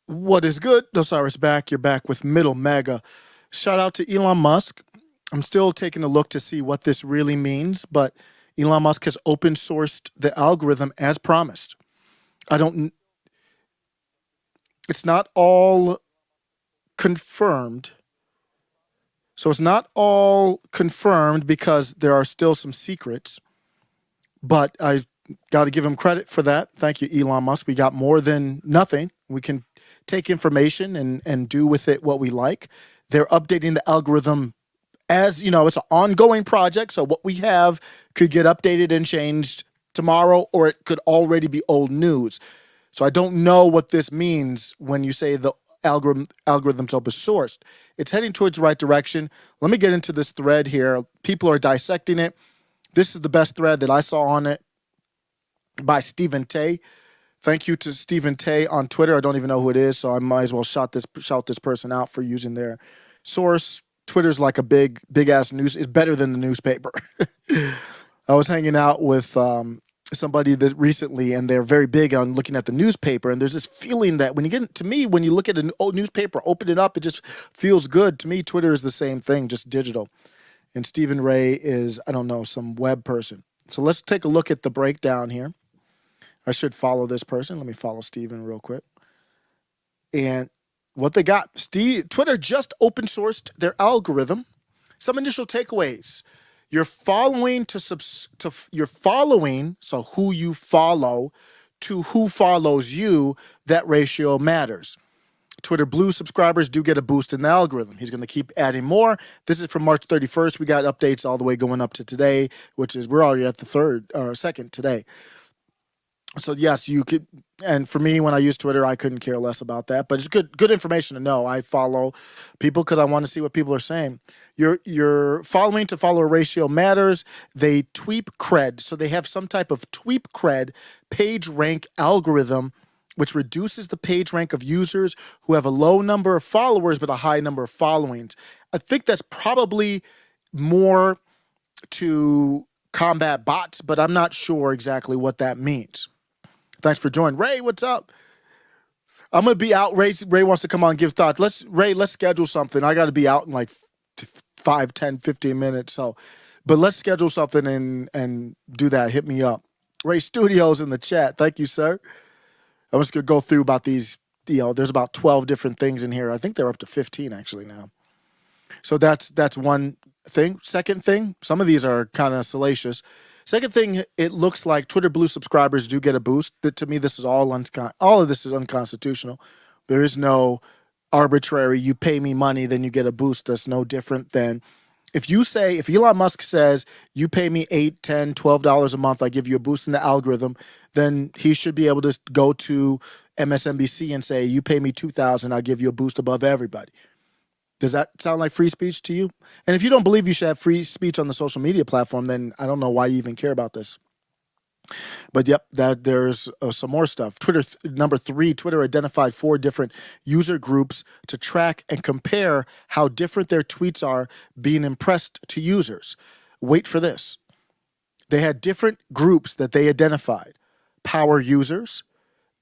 What is good? Osiris back. You're back with Middle Mega. Shout out to Elon Musk. I'm still taking a look to see what this really means, but Elon Musk has open sourced the algorithm as promised. I don't, it's not all confirmed. So it's not all confirmed because there are still some secrets, but I got to give him credit for that. Thank you, Elon Musk. We got more than nothing. We can take information and do with it what we like. They're updating the algorithm as, it's an ongoing project. So what we have could get updated and changed tomorrow, or it could already be old news. So I don't know what this means when you say the algorithm's open sourced. It's heading towards the right direction. Let me get into this thread here. People are dissecting it. This is the best thread that I saw on it by Stephen Tay. Thank you to Stephen Tay on Twitter. I don't even know who it is, so I might as well shout this person out for using their source. Twitter's like a big ass news. It's better than the newspaper. I was hanging out with somebody that recently, and they're very big on looking at the newspaper. And there's this feeling that when you look at an old newspaper, open it up, it just feels good. To me, Twitter is the same thing, just digital. And Stephen Ray is, I don't know, some web person. So let's take a look at the breakdown here. I should follow this person. Let me follow Steven real quick. And what they got, Twitter just open sourced their algorithm. Some initial takeaways. You're following so who you follow to who follows you, that ratio matters. Twitter Blue subscribers do get a boost in the algorithm. He's going to keep adding more. This is from March 31st. We got updates all the way going up to today, which is we're already at the second today. So yes, you could, and for me, when I use Twitter, I couldn't care less about that. But it's good information to know. I follow people because I want to see what people are saying. Your following to follower ratio matters. They tweet cred, so they have some type of tweet cred page rank algorithm, which reduces the page rank of users who have a low number of followers but a high number of followings. I think that's probably more to combat bots, but I'm not sure exactly what that means. Thanks for joining. Ray, what's up? I'm going to be out. Ray wants to come on and give thoughts. Let's schedule something. I got to be out in like 5, 10, 15 minutes. But let's schedule something and do that. Hit me up. Ray Studios in the chat. Thank you, sir. I'm just going to go through about these, there's about 12 different things in here. I think they're up to 15 actually now. So that's one thing. Second thing, some of these are kind of salacious. Second thing, it looks like Twitter Blue subscribers do get a boost. To me, this is all of this is unconstitutional. There is no arbitrary, you pay me money, then you get a boost. That's no different than if Elon Musk says you pay me $8, $10, $12 a month, I give you a boost in the algorithm, then he should be able to go to MSNBC and say, you pay me $2,000, I'll give you a boost above everybody. Does that sound like free speech to you? And if you don't believe you should have free speech on the social media platform, then I don't know why you even care about this. But yep, there's some more stuff. Number 3, Twitter identified 4 different user groups to track and compare how different their tweets are being impressed to users. Wait for this. They had different groups that they identified. Power users,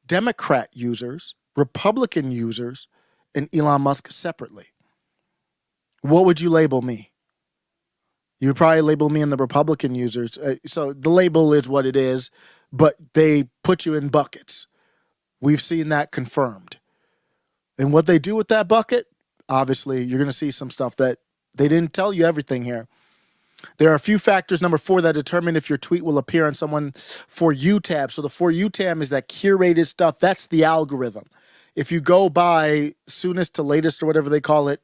Democrat users, Republican users, and Elon Musk separately. What would you label me? You would probably label me in the Republican users. So the label is what it is, but they put you in buckets. We've seen that confirmed. And what they do with that bucket, obviously, you're going to see some stuff that they didn't tell you everything here. There are a few factors, number 4, that determine if your tweet will appear on someone For You tab. So the For You tab is that curated stuff. That's the algorithm. If you go by soonest to latest or whatever they call it,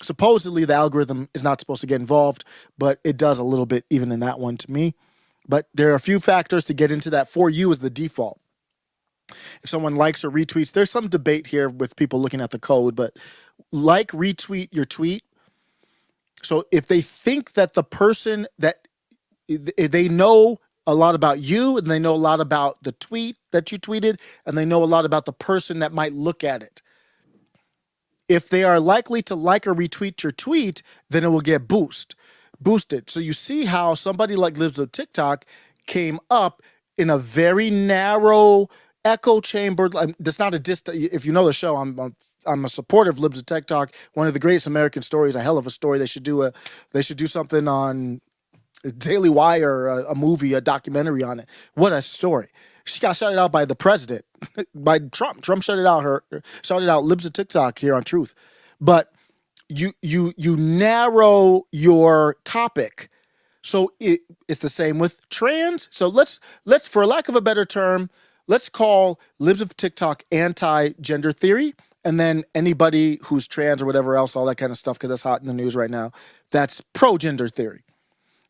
supposedly the algorithm is not supposed to get involved, but it does a little bit even in that one to me. But there are a few factors to get into that. For You is the default. If someone likes or retweets, there's some debate here with people looking at the code, but like, retweet your tweet. So if they think that the person that they know a lot about you and they know a lot about the tweet that you tweeted and they know a lot about the person that might look at it, if they are likely to like or retweet your tweet, then it will get boosted. So you see how somebody like Lives of TikTok came up in a very narrow echo chamber. That's not a if you know the show, I'm a supporter of Libs of Tech Talk. One of the greatest American stories, a hell of a story. They should do something on Daily Wire, a movie, a documentary on it. What a story. She got shouted out by the president, by Trump. Trump shouted out Libs of TikTok here on Truth. But you narrow your topic. So it's the same with trans. So let's for lack of a better term, let's call Libs of TikTok anti-gender theory, and then anybody who's trans or whatever else, all that kind of stuff, because that's hot in the news right now, that's pro-gender theory.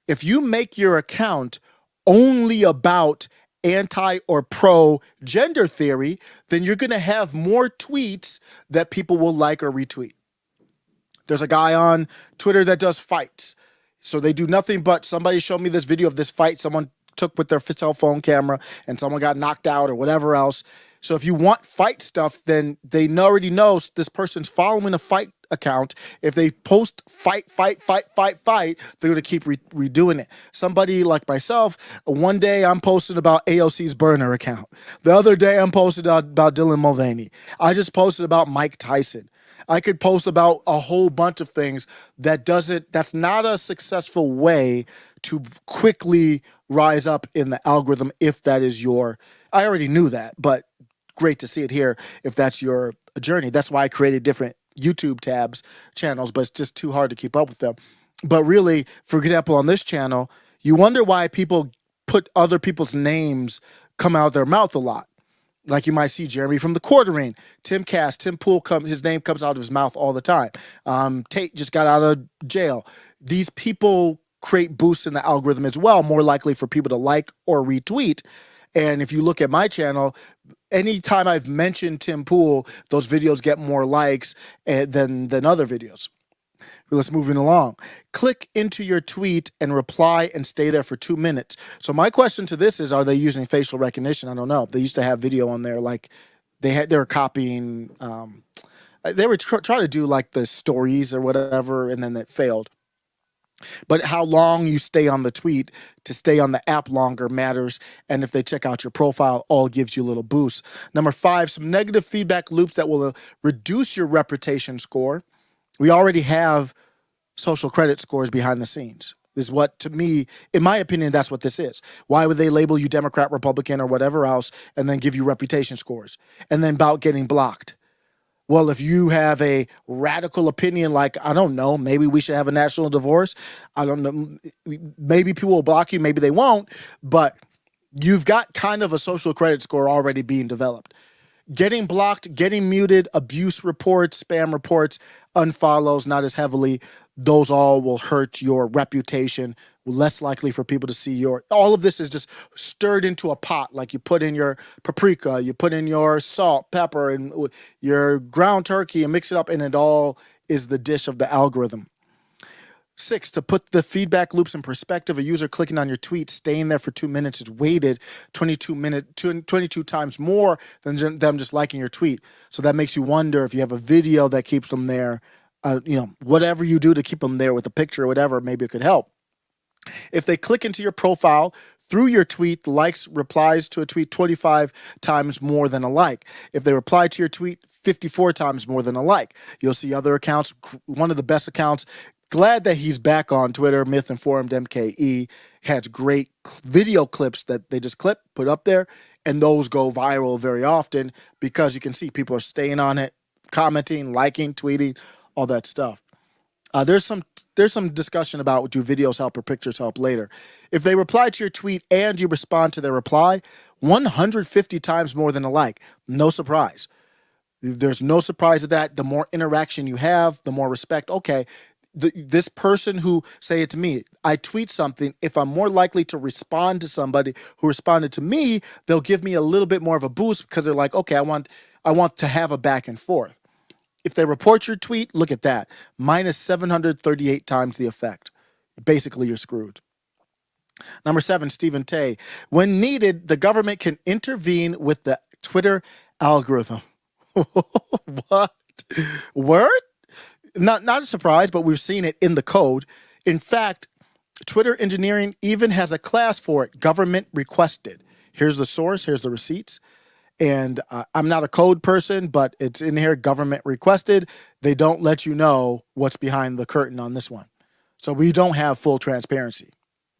If you make your account only about anti or pro gender theory, then you're going to have more tweets that people will like or retweet. There's a guy on Twitter that does fights. So they do nothing but somebody showed me this video of this fight someone took with their cell phone camera and someone got knocked out or whatever else. So if you want fight stuff, then they already know this person's following a fight account. If they post fight, they're going to keep redoing it. Somebody like myself, one day I'm posting about AOC's burner account. The other day I'm posting about Dylan Mulvaney. I just posted about Mike Tyson. I could post about a whole bunch of things that's not a successful way to quickly rise up in the algorithm if that is I already knew that, but great to see it here if that's your journey. That's why I created different YouTube channels, but it's just too hard to keep up with them. But really, for example, on this channel, you wonder why people put other people's names come out of their mouth a lot. Like you might see Jeremy from the Quartering, Tim Pool, his name comes out of his mouth all the time. Tate just got out of jail. These people create boosts in the algorithm as well, more likely for people to like or retweet. And if you look at my channel, anytime I've mentioned Tim Pool, those videos get more likes than other videos. Let's move along. Click into your tweet and reply and stay there for 2 minutes. So my question to this is, are they using facial recognition? I don't know. They used to have video on there, like they were copying, they were trying to do like the stories or whatever, and then it failed. But how long you stay on the tweet to stay on the app longer matters. And if they check out your profile, all gives you a little boost. Number 5, some negative feedback loops that will reduce your reputation score. We already have social credit scores behind the scenes. This is what, to me, in my opinion, that's what this is. Why would they label you Democrat, Republican, or whatever else, and then give you reputation scores? And then about getting blocked. Well, if you have a radical opinion like, I don't know, maybe we should have a national divorce. I don't know. Maybe people will block you, maybe they won't. But you've got kind of a social credit score already being developed. Getting blocked, getting muted, abuse reports, spam reports, unfollows, not as heavily. Those all will hurt your reputation. Less likely for people to see all of this is just stirred into a pot. Like you put in your paprika, you put in your salt, pepper, and your ground turkey and mix it up, and it all is the dish of the algorithm. 6, to put the feedback loops in perspective, a user clicking on your tweet, staying there for 2 minutes is weighted 22 times more than them just liking your tweet. So that makes you wonder if you have a video that keeps them there, whatever you do to keep them there with a picture or whatever, maybe it could help. If they click into your profile through your tweet, likes, replies to a tweet 25 times more than a like. If they reply to your tweet, 54 times more than a like. You'll see other accounts, one of the best accounts. Glad that he's back on Twitter, Myth Informed MKE. Has great video clips that they just put up there, and those go viral very often because you can see people are staying on it, commenting, liking, tweeting, all that stuff. There's some discussion about do videos help or pictures help later. If they reply to your tweet and you respond to their reply, 150 times more than a like. No surprise. There's no surprise at that. The more interaction you have, the more respect. Okay, this person who, say it's me, I tweet something, if I'm more likely to respond to somebody who responded to me, they'll give me a little bit more of a boost because they're like, okay, I want to have a back and forth. If they report your tweet, look at that. Minus 738 times the effect. Basically, you're screwed. Number 7, Stephen Tay. When needed, the government can intervene with the Twitter algorithm. What? Word? Not a surprise, but we've seen it in the code. In fact, Twitter engineering even has a class for it, government requested. Here's the source, here's the receipts. And I'm not a code person, but it's in here, government requested. They don't let you know what's behind the curtain on this one. So we don't have full transparency.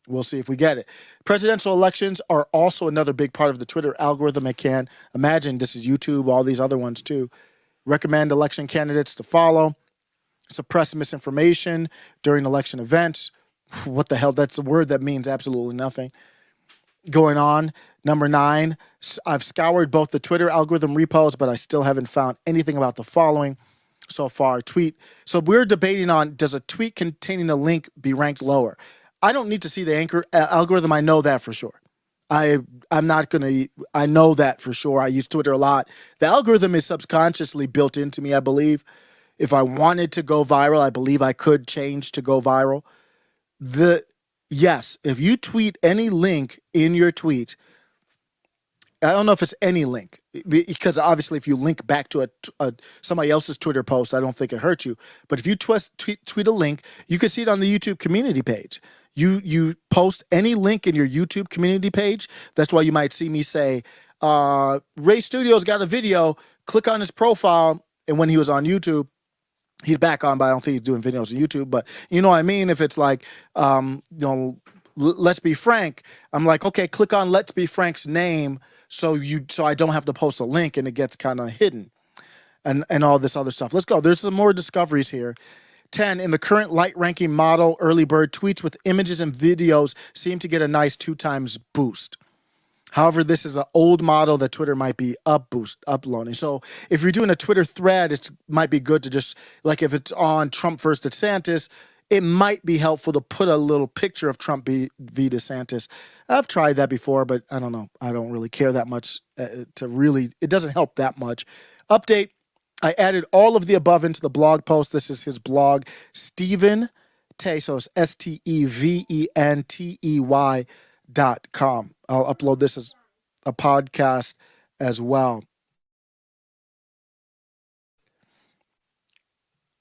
We'll see if we get it. Presidential elections are also another big part of the Twitter algorithm. I can't imagine this is YouTube, all these other ones too. Recommend election candidates to follow. Suppress misinformation during election events. What the hell? That's a word that means absolutely nothing. Going on. Number 9, I've scoured both the Twitter algorithm repos, but I still haven't found anything about the following so far. Tweet. So we're debating on, does a tweet containing a link be ranked lower? I don't need to see the anchor algorithm. I know that for sure. I'm not going to, I know that for sure. I use Twitter a lot. The algorithm is subconsciously built into me, I believe. If I wanted to go viral, I believe I could change to go viral. Yes, if you tweet any link in your tweet, I don't know if it's any link, because obviously if you link back to somebody else's Twitter post, I don't think it hurts you. But if you tweet a link, you can see it on the YouTube community page. You post any link in your YouTube community page. That's why you might see me say, Ray Studios got a video, click on his profile. And when he was on YouTube, he's back on, but I don't think he's doing videos on YouTube. But you know what I mean? If it's like, Let's Be Frank, I'm like, okay, click on Let's Be Frank's name so I don't have to post a link and it gets kind of hidden and all this other stuff. Let's go. There's some more discoveries here. 10, in the current light ranking model, early bird tweets with images and videos seem to get a nice 2 times boost. However, this is an old model that Twitter might be uploading. So if you're doing a Twitter thread, it might be good to just, like if it's on Trump versus DeSantis, it might be helpful to put a little picture of Trump v. DeSantis. I've tried that before, but I don't know. I don't really care that much it doesn't help that much. Update. I added all of the above into the blog post. This is his blog, Stephen Tey, so it's STEVENTEY.com. I'll upload this as a podcast as well.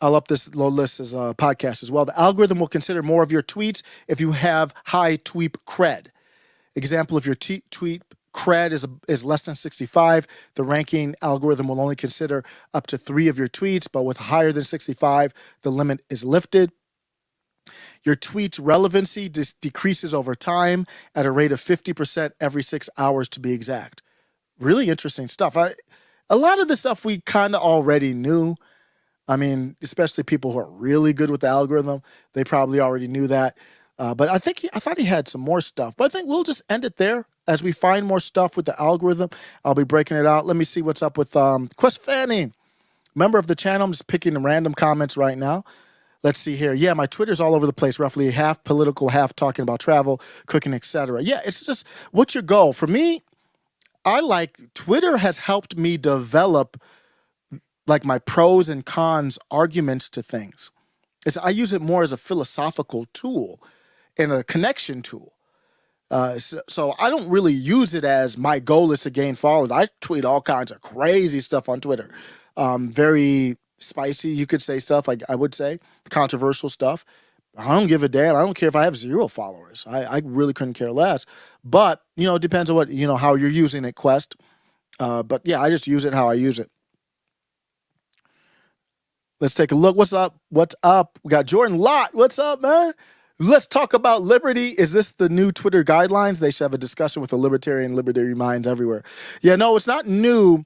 I'll upload this as a podcast as well. The algorithm will consider more of your tweets if you have high tweet cred. Example, if your tweet cred is less than 65, the ranking algorithm will only consider up to 3 of your tweets, but with higher than 65, the limit is lifted. Your tweet's relevancy decreases over time at a rate of 50% every 6 hours to be exact. Really interesting stuff. A lot of the stuff we kind of already knew. I mean, especially people who are really good with the algorithm, they probably already knew that. But I thought he had some more stuff. But I think we'll just end it there. As we find more stuff with the algorithm, I'll be breaking it out. Let me see what's up with Quest Fanning, member of the channel. I'm just picking random comments right now. Let's see here. Yeah, my Twitter's all over the place, roughly half political, half talking about travel, cooking, etc. Yeah, it's just, what's your goal? For me, Twitter has helped me develop like my pros and cons arguments to things. I use it more as a philosophical tool and a connection tool. So I don't really use it as my goal is to gain followers. I tweet all kinds of crazy stuff on Twitter. Very spicy, you could say, stuff, like I would say, controversial stuff. I don't give a damn. I don't care if I have 0 followers. I really couldn't care less. But, it depends on how you're using it, Quest. But yeah, I just use it how I use it. Let's take a look. What's up? What's up? We got Jordan Lott. What's up, man? Let's talk about liberty. Is this the new Twitter guidelines? They should have a discussion with the libertarian minds everywhere. Yeah, no, it's not new.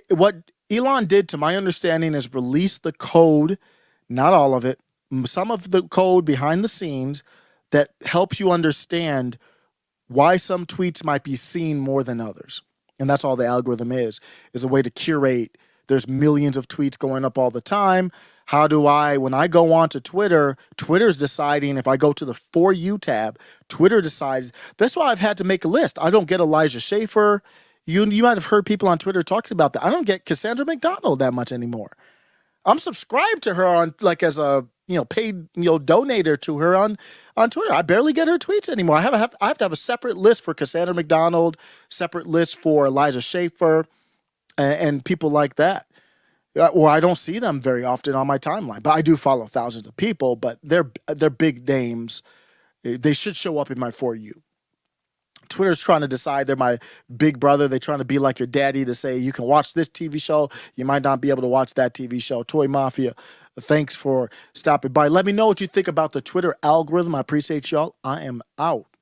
What Elon did, to my understanding, is release the code, not all of it, some of the code behind the scenes that helps you understand why some tweets might be seen more than others. And that's all the algorithm is a way to curate. There's millions of tweets going up all the time. How do when I go on to Twitter, Twitter's deciding, if I go to the For You tab, Twitter decides. That's why I've had to make a list. I don't get Elijah Schaffer. You might have heard people on Twitter talking about that. I don't get Cassandra McDonald that much anymore. I'm subscribed to her on, like, as a paid donator to her on Twitter. I barely get her tweets anymore. I have to have a separate list for Cassandra McDonald, separate list for Elijah Schaffer, and people like that. Or I don't see them very often on my timeline. But I do follow thousands of people, but they're big names. They should show up in my For You. Twitter's trying to decide they're my big brother. They're trying to be like your daddy to say you can watch this TV show. You might not be able to watch that TV show. Toy Mafia, thanks for stopping by. Let me know what you think about the Twitter algorithm. I appreciate y'all. I am out.